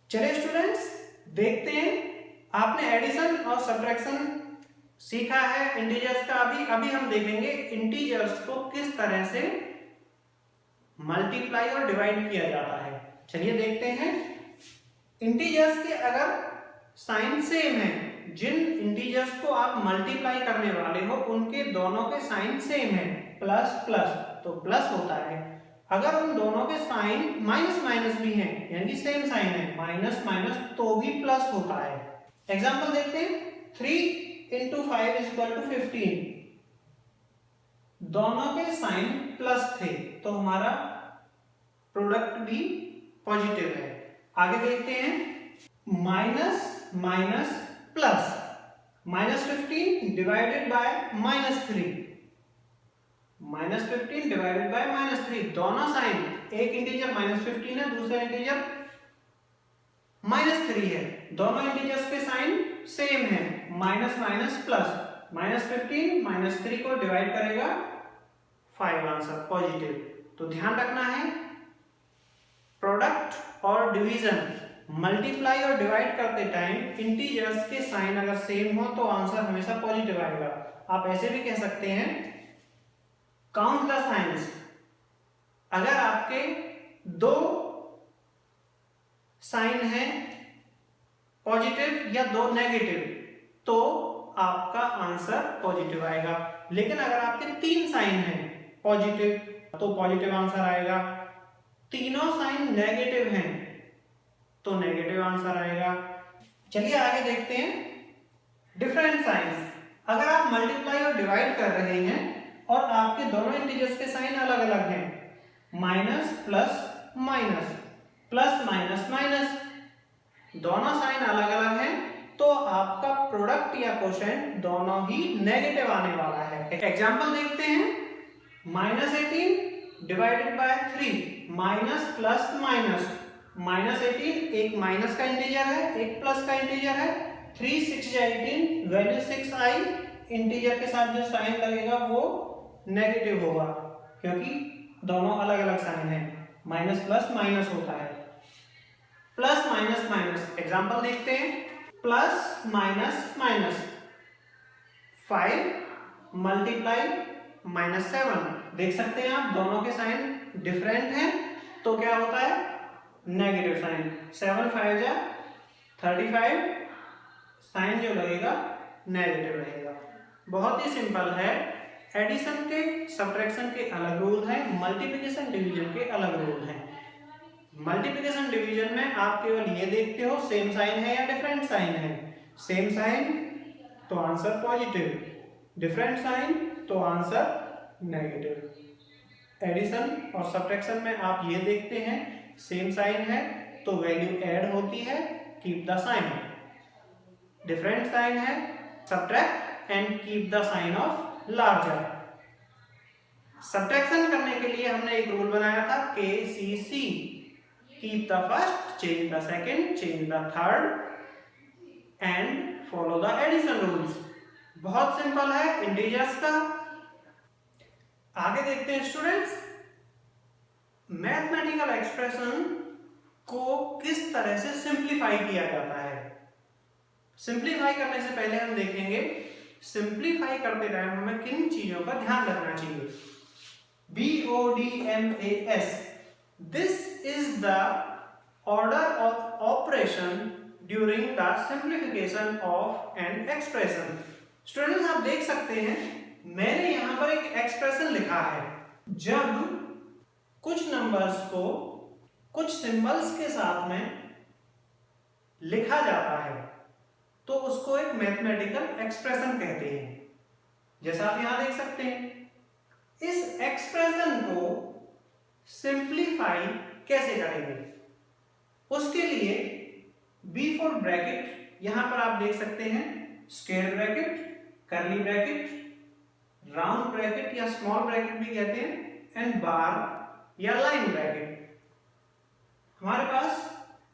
चलिए स्टूडेंट्स, देखते हैं आपने एडिशन और सब्ट्रैक्शन सीखा है इंटीजर्स का। अभी हम देखेंगे इंटीजर्स को किस तरह से मल्टीप्लाई और डिवाइड किया जाता है। चलिए देखते हैं। इंटीजर्स के अगर साइन सेम है, जिन इंटीजर्स को आप मल्टीप्लाई करने वाले हो उनके दोनों के साइन सेम है, प्लस प्लस तो प्लस होता है। अगर उन दोनों के साइन माइनस माइनस भी हैं, यानी सेम साइन है, माइनस माइनस तो भी प्लस होता है। एग्जांपल देखते हैं। 3 into 5 is equal to 15। दोनों के साइन प्लस थे तो हमारा प्रोडक्ट भी पॉजिटिव है। आगे देखते हैं। Minus minus plus, -15 divided by -3, -15 divided by -3। दोनों साइन, एक इंटीजर -15 है, दूसरा इंटीजर -3 है, दोनों इंटीजर्स के साइन सेम है, माइनस माइनस प्लस, -15 -3 को डिवाइड करेगा 5, आंसर पॉजिटिव। तो ध्यान रखना है, प्रोडक्ट और डिवीजन, मल्टीप्लाई और डिवाइड करते टाइम इंटीजर्स के साइन अगर सेम हो तो आंसर हमेशा पॉजिटिव आएगा। आप ऐसे भी कह सकते हैं, काउंट द साइंस। अगर आपके दो साइन है पॉजिटिव या दो नेगेटिव तो आपका आंसर पॉजिटिव आएगा। लेकिन अगर आपके 3 साइन हैं पॉजिटिव तो पॉजिटिव आंसर आएगा, तीनों साइन नेगेटिव हैं तो नेगेटिव आंसर आएगा। चलिए आगे देखते हैं। डिफरेंट साइंस, अगर आप मल्टीप्लाई और डिवाइड कर रहे हैं और आपके दोनों इंटीजर्स के साइन अलग अलग हैं, minus plus minus, plus minus minus, दोनों साइन अलग अलग हैं तो आपका प्रोडक्ट या कोशेंट दोनों ही नेगेटिव आने वाला है। एग्जांपल देखते हैं। -18 divided by 3, minus plus minus, -18 एक माइनस का इंटीजर है, एक प्लस का इंटीजर है, 3 6 18, वैल्यू 6 आई, इंटीजर के साथ जो साइन लगेगा वो नेगेटिव होगा क्योंकि दोनों अलग अलग साइन है, माइनस प्लस माइनस होता है। प्लस माइनस माइनस, एग्जांपल देखते हैं। प्लस माइनस माइनस, 5 मल्टीप्लाई -7, देख सकते हैं आप दोनों के साइन डिफरेंट हैं तो क्या होता है, नेगेटिव साइन। 7 5 जा 35, साइन जो लगेगा नेगेटिव रहेगा। बहुत ही सिंपल है। एडिशन के सब्ट्रैक्शन के अलग रूल हैं, मल्टीप्लिकेशन डिवीजन के अलग रूल हैं। मल्टीप्लिकेशन डिवीजन में आप केवल ये देखते हो सेम साइन है या डिफरेंट साइन है। सेम साइन तो आंसर पॉजिटिव, डिफरेंट साइन तो आंसर नेगेटिव। एडिशन और सब्ट्रैक्शन में आप ये देखते हैं सेम साइन है तो वैल्यू ऐड होती है, keep the sign. Different sign है, subtract and keep the sign of larger. Subtraction करने के लिए हमने एक रूल बनाया था, KCC, keep the first, change the second, change the third and follow the addition rules. बहुत सिंपल है इंटीजर्स का। आगे देखते हैं स्टूडेंट्स, मैथमेटिकल एक्सप्रेशन को किस तरह से सिंप्लीफाई किया जाता है। सिंप्लीफाई करने से पहले हम देखेंगे सिंप्लीफाई करते टाइम हमें किन चीजों का ध्यान रखना चाहिए। BODMAS, this is the order of operation during the simplification of an expression। Students आप देख सकते हैं मैंने यहां पर एक एक्सप्रेशन लिखा है। जब कुछ नंबर्स को कुछ सिंबल्स के साथ में लिखा जाता है तो उसको एक मैथमेटिकल एक्सप्रेशन कहते हैं। जैसा आप यहां देख सकते हैं, इस एक्सप्रेशन को सिंप्लीफाई कैसे करेंगे, उसके लिए B फॉर ब्रैकेट, यहां पर आप देख सकते हैं square bracket, curly bracket, round bracket या स्मॉल ब्रैकेट भी कहते हैं, एंड बार या लाइन ब्रैकेट। हमारे पास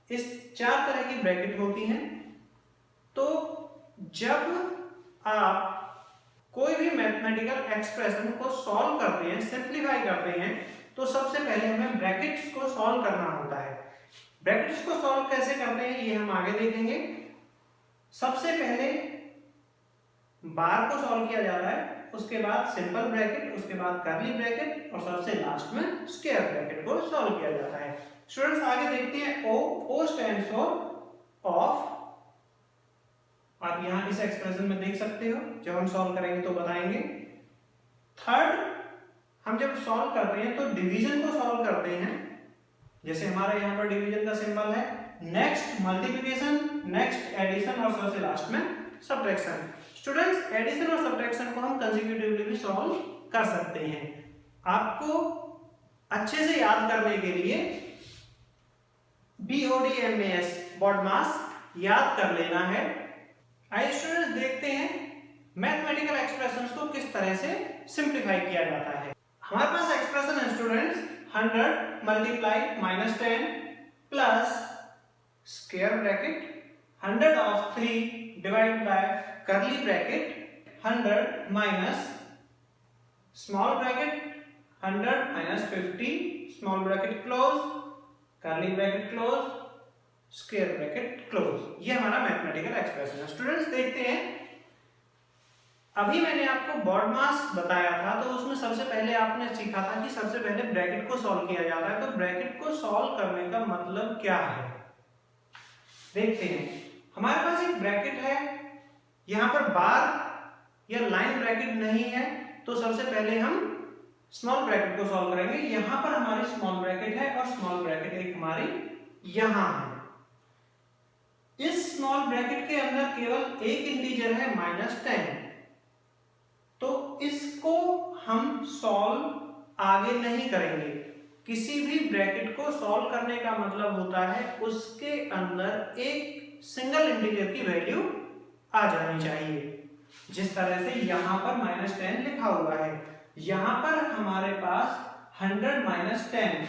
इस 4 तरह की ब्रैकेट होती हैं। तो जब आप कोई भी मैथमेटिकल एक्सप्रेशन को सॉल्व करते हैं, सिंप्लीफाई करते हैं, तो सबसे पहले हमें ब्रैकेट्स को सॉल्व करना होता है। ब्रैकेट्स को सॉल्व कैसे करते हैं ये हम आगे देखेंगे। सबसे पहले बार को सॉल्व किया जाता है, उसके बाद सिंपल ब्रैकेट, उसके बाद कर्ली ब्रैकेट और सबसे लास्ट में स्क्वायर ब्रैकेट को सॉल्व किया जाता है। स्टूडेंट्स आगे देखते हैं ओ स्टैंड्स फॉर ऑफ। आप यहां इस एक्सप्रेशन में देख सकते हो, जब हम सॉल्व करेंगे तो बताएंगे। थर्ड, हम जब सॉल्व करते हैं तो डिवीजन को सॉल्व करते हैं, जैसे हमारे यहाँ पर डिवीजन का सिंबल है। नेक्स्ट मल्टीप्लिकेशन, नेक्स्ट एडिशन और सबसे लास्ट में सब्ट्रैक्शन। स्टूडेंट्स एडिशन और सब्ट्रैक्शन को हम कंसेक्यूटिवली भी सॉल्व कर सकते हैं। आपको अच्छे से याद करने के लिए BODMAS BODMAS याद कर लेना है। आइए स्टूडेंट्स देखते हैं मैथमेटिकल एक्सप्रेशंस को किस तरह से सिंप्लीफाई किया जाता है। हमारे पास एक्सप्रेशन है students 100 multiply -10 plus square bracket 100 of 3 divide by curly bracket 100 minus small bracket 100 minus 50 small bracket close, curly bracket close, square bracket close. ये हमारा मैथमेटिकल एक्सप्रेशन है। स्टूडेंट्स देखते हैं, अभी मैंने आपको BODMAS बताया था, तो उसमें सबसे पहले आपने सीखा था कि सबसे पहले ब्रैकेट को सॉल्व किया जाता है। तो ब्रैकेट को सॉल्व करने का मतलब क्या है देखते हैं। हमारे पास एक ब्रैकेट है, यहां पर बार या लाइन ब्रैकेट नहीं है, तो सबसे पहले हम स्मॉल ब्रैकेट को सॉल्व करेंगे। यहां पर हमारी स्मॉल ब्रैकेट है और स्मॉल ब्रैकेट एक हमारी यहां है। इस स्मॉल ब्रैकेट के अंदर केवल एक इंटीजर है -10, तो इसको हम सॉल्व आगे नहीं करेंगे। किसी भी ब्रैकेट को सॉल्व करने का मतलब होता है उसके अंदर एक सिंगल इंटीजर की वैल्यू आ जानी चाहिए। जिस तरह से यहां पर -10 लिखा हुआ है, यहां पर हमारे पास 100 -10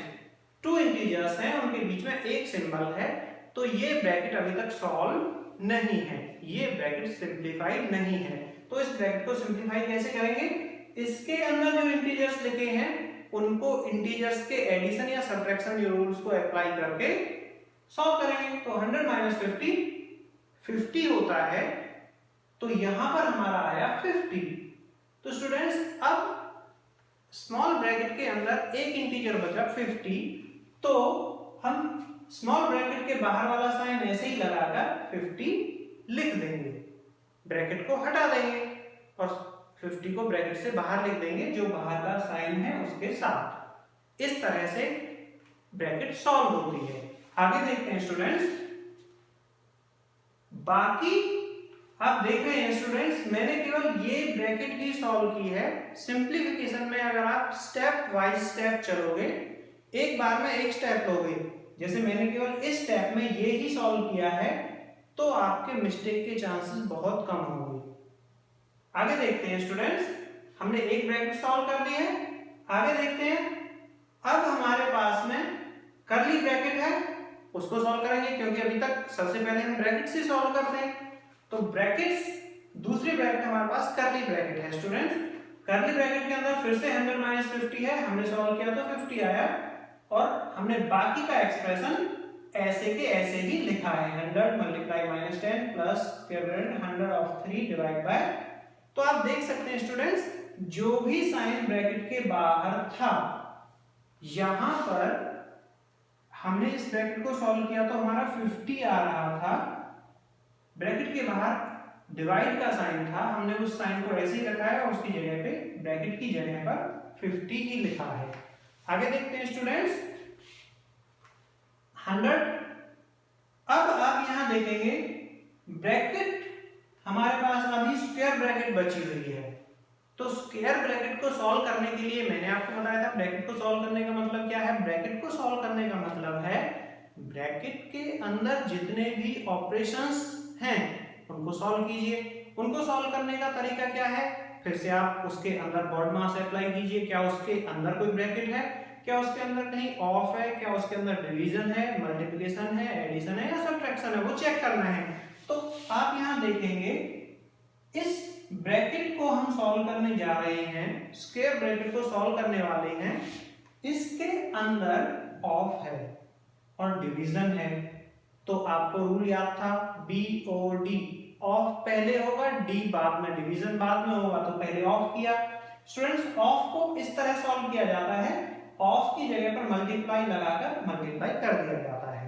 टू इंटीजर्स हैं, उनके बीच में एक सिंबल है, तो ये ब्रैकेट अभी तक सॉल्व नहीं है, ये ब्रैकेट सिंप्लीफाइड नहीं है। तो इस ब्रैकेट को सिंप्लीफाई कैसे करेंगे? इसके अंदर जो इंटीजर्स लिखे हैं उनको इंटीजर्स के एडिशन या सब्ट्रैक्शन रूल्स को अप्लाई करके सॉल्व करेंगे। तो 100 माइनस 50 होता है, तो यहां पर हमारा आया 50। तो स्टूडेंट्स अब स्मॉल ब्रैकेट के अंदर एक इंटीजर बचा 50, तो हम स्मॉल ब्रैकेट के बाहर वाला साइन ऐसे ही लगाकर 50 लिख देंगे, ब्रैकेट को हटा देंगे और 50 को ब्रैकेट से बाहर लिख देंगे जो बाहर का साइन है उसके साथ। इस तरह से ब्रैकेट सॉल्व होती है। आगे देखते हैं स्टूडेंट्स, बाकी आप देख रहे हैं स्टूडेंट्स, मैंने केवल ये ब्रैकेट ही सॉल्व की है। सिंप्लीफिकेशन में अगर आप स्टेप वाइज स्टेप चलोगे, एक बार में एक स्टेप लोगे, जैसे मैंने केवल इस स्टेप में ये ही सॉल्व किया है, तो आपके मिस्टेक के चांसेस बहुत कम होंगे। आगे देखते हैं स्टूडेंट्स, हमने एक ब्रैकेट सॉल्व कर दी है। आगे देखते हैं, अब हमारे पास में कर्ली ब्रैकेट है, उसको सॉल्व करेंगे क्योंकि अभी तक सबसे पहले हम ब्रैकेट से सॉल्व करते हैं। तो ब्रैकेट्स, दूसरी ब्रैकेट हमारे पास कर्ली ब्रैकेट है स्टूडेंट्स। कर्ली ब्रैकेट के अंदर फिर से 100 माइनस 50 है, हमने सॉल्व किया तो 50 आया और हमने बाकी का एक्सप्रेशन ऐसे के ऐसे ही लिखा है, 100 multiply -10 plus square bracket 100 of 3 divide by. तो आप देख सकते हैं स्टूडेंट्स, जो भी साइन ब्रैकेट के बाहर था, यहां पर हमने इस ब्रैकेट को सॉल्व किया तो हमारा 50 आ रहा था। ब्रैकेट के बाहर डिवाइड का साइन था, हमने उस साइन को ऐसे ही रखा है और उसकी जगह पे ब्रैकेट की जगह पर 50 ही लिखा है। आगे देखते हैं स्टूडेंट्स, 100। अब आप यहां देखेंगे ब्रैकेट हमारे पास अभी स्क्वायर ब्रैकेट बची हुई है, तो स्क्वायर ब्रैकेट को सॉल्व करने के लिए मैंने आपको बताया था ब्रैकेट को सॉल्व करने का मतलब क्या है। ब्रैकेट को सॉल्व करने का मतलब है ब्रैकेट के अंदर जितने भी ऑपरेशंस हैं उनको सॉल्व कीजिए। उनको सॉल्व करने का तरीका क्या है, फिर से आप उसके अंदर BODMAS अप्लाई कीजिए। क्या उसके अंदर कोई ब्रैकेट है, क्या उसके अंदर कहीं ऑफ है, क्या उसके अंदर डिवीजन है, मल्टीप्लिकेशन है, एडिशन है या सब्ट्रैक्शन है, वो चेक करना है। तो आप यहां देखेंगे इस ब्रैकेट को हम सॉल्व करने जा रहे हैं, स्क्वायर ब्रैकेट को सॉल्व करने वाले हैं, इसके अंदर ऑफ है, और डिवीजन है, तो आपको रूल याद था BOD, ऑफ पहले होगा, डी बाद में, डिवीजन बाद में होगा, तो पहले ऑफ किया। स्टूडेंट्स ऑफ को इस तरह सॉल्व किया जाता है, ऑफ की जगह पर मल्टीप्लाई लगाकर मल्टीप्लाई कर दिया जाता है।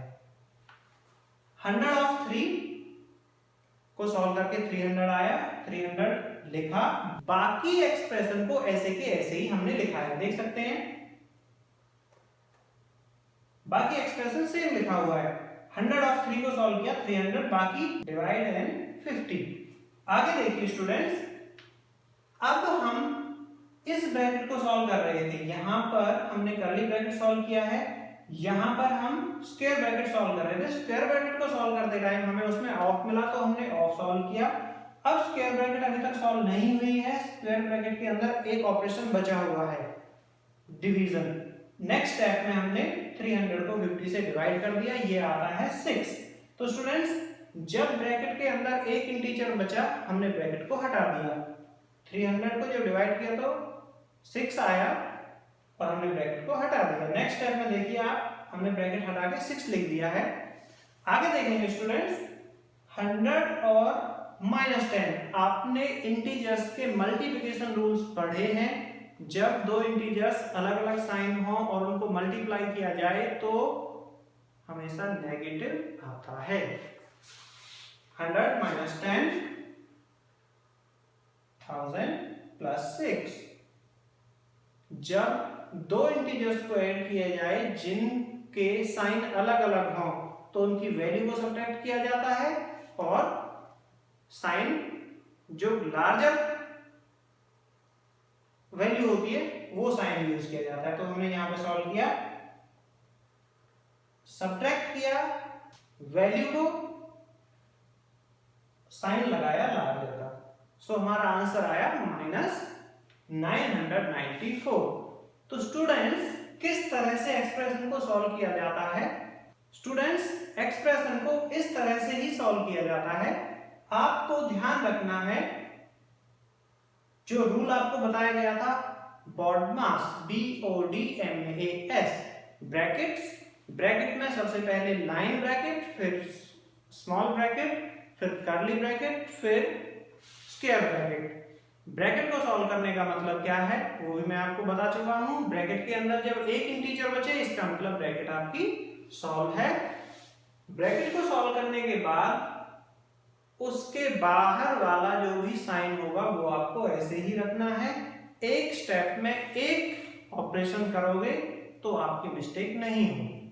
100 ऑफ 3 को सॉल्व करके 300 आया, 300 लिखा, बाकी एक्सप्रेशन को ऐसे के ऐसे ही हमने लिखा है, देख सकते हैं बाकी एक्सप्रेशन सेम लिखा हुआ है। 100 ऑफ 3 को सॉल्व किया, 300, बाकी डिवाइड एंड 50। आगे देखिए स्टूडेंट्स, अब हम इस ब्रैकेट को सॉल्व कर रहे थे, यहां पर हमने कर्ली ब्रैकेट सॉल्व किया है, यहां पर हम स्क्वायर ब्रैकेट सॉल्व कर रहे थे। स्क्वायर ब्रैकेट को सॉल्व करते टाइम हमें उसमें ऑफ मिला, तो हमने ऑफ सॉल्व किया। अब स्क्वायर ब्रैकेट अभी तक सॉल्व नहीं हुई है, स्क्वायर ब्रैकेट के अंदर एक ऑपरेशन बचा हुआ है, डिवीजन। नेक्स्ट स्टेप में हमने 300 को 50 से डिवाइड कर दिया, ये आता है 6। तो स्टूडेंट्स जब ब्रैकेट के अंदर एक इंटीजर बचा, हमने ब्रैकेट को हटा दिया, 300 को जब डिवाइड किया तो 6 आया और हमने ब्रैकेट को हटा दिया। नेक्स्ट स्टेप में देखिए आप, हमने ब्रैकेट हटा के 6 लिख दिया है। आगे देखेंगे स्टूडेंट्स, 100 और -10, आपने इंटीजर्स के मल्टीप्लिकेशन रूल्स पढ़े हैं। जब दो इंटीजर्स अलग अलग साइन हो और उनको मल्टीप्लाई किया जाए तो हमेशा नेगेटिव आता है। 100 - 10, 1000 + 6। जब दो इंटीजर्स को ऐड किया जाए जिनके साइन अलग अलग हों तो उनकी वैल्यू को सब्ट्रैक्ट किया जाता है और साइन जो लार्जर वैल्यू होती है वो साइन यूज किया जाता है। तो हमने यहां पे सॉल्व किया, सब्ट्रैक्ट किया वैल्यू को, साइन लगाया लार्जर का, सो हमारा आंसर आया -994। तो स्टूडेंट्स किस तरह से एक्सप्रेशन को सॉल्व किया जाता है? स्टूडेंट्स एक्सप्रेशन को इस तरह से ही सॉल्व किया जाता है। आपको ध्यान रखना है जो रूल आपको बताया गया था, BODMAS, BODMAS, ब्रैकेट्स, ब्रैकेट में सबसे पहले लाइन ब्रैकेट, फिर स्मॉल ब्रैकेट, फिर कर्ली ब्रैकेट, फिर स्क्वायर ब्रैकेट। ब्रैकेट को सॉल्व करने का मतलब क्या है वो भी मैं आपको बता चुका हूं। ब्रैकेट के अंदर जब एक इंटीजर बचे इसका मतलब ब्रैकेट आपकी सॉल्व है। ब्रैकेट को सॉल्व करने के बाद उसके बाहर वाला जो भी साइन होगा वो आपको ऐसे ही रखना है। एक स्टेप में एक ऑपरेशन करोगे तो आपकी मिस्टेक नहीं होगी।